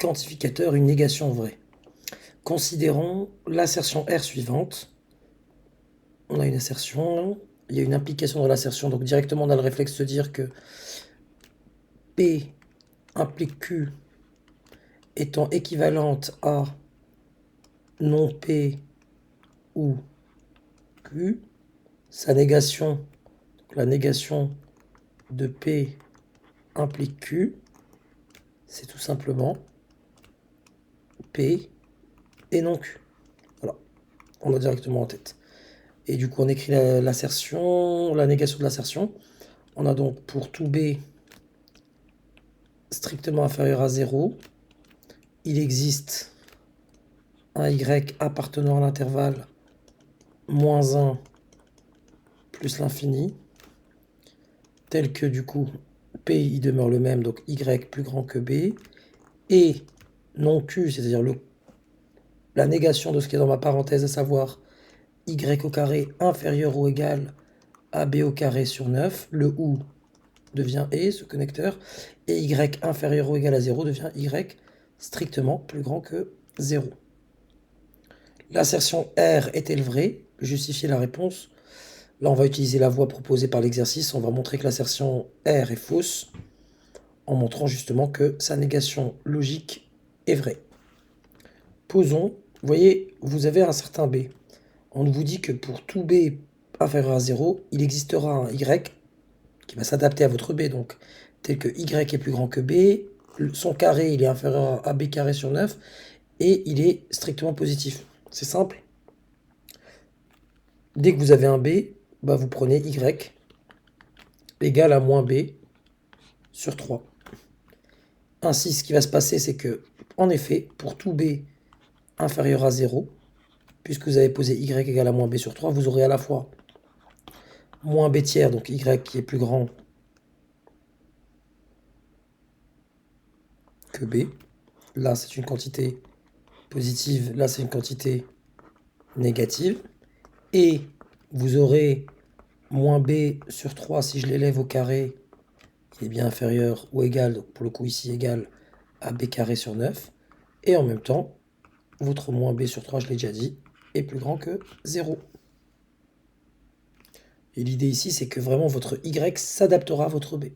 quantificateur une négation vraie. Considérons l'assertion R suivante. On a une assertion, il y a une implication dans l'assertion, donc directement on a le réflexe de se dire que P implique Q étant équivalente à non P ou Q, sa négation, donc la négation de P implique Q, c'est tout simplement P et non Q. Voilà, on a directement en tête. Et du coup, on écrit l'assertion, la négation de l'assertion. On a donc pour tout B strictement inférieur à 0, il existe un Y appartenant à l'intervalle moins 1 plus l'infini, tel que du coup P il demeure le même, donc Y plus grand que B, et non Q, c'est-à-dire la négation de ce qui est dans ma parenthèse, à savoir Y au carré inférieur ou égal à B au carré sur 9, le OU devient E, ce connecteur, et Y inférieur ou égal à 0 devient Y strictement plus grand que 0. L'assertion R est-elle vraie? Justifier la réponse. Là, on va utiliser la voie proposée par l'exercice. On va montrer que l'assertion R est fausse en montrant justement que sa négation logique est vraie. Posons. Vous voyez, vous avez un certain B. On vous dit que pour tout B inférieur à 0, il existera un Y qui va s'adapter à votre B, donc tel que Y est plus grand que B, son carré il est inférieur à B carré sur 9, et il est strictement positif. C'est simple. Dès que vous avez un B, bah vous prenez Y égale à moins B sur 3. Ainsi, ce qui va se passer, c'est que, en effet, pour tout B inférieur à 0, puisque vous avez posé Y égale à moins B sur 3, vous aurez à la fois moins B tiers, donc Y qui est plus grand que B. Là, c'est une quantité positive, là, c'est une quantité négative. Et vous aurez moins B sur 3, si je l'élève au carré, il est bien inférieur ou égal, donc pour le coup ici égal à B carré sur 9. Et en même temps, votre moins B sur 3, je l'ai déjà dit, est plus grand que 0. Et l'idée ici, c'est que vraiment votre Y s'adaptera à votre B.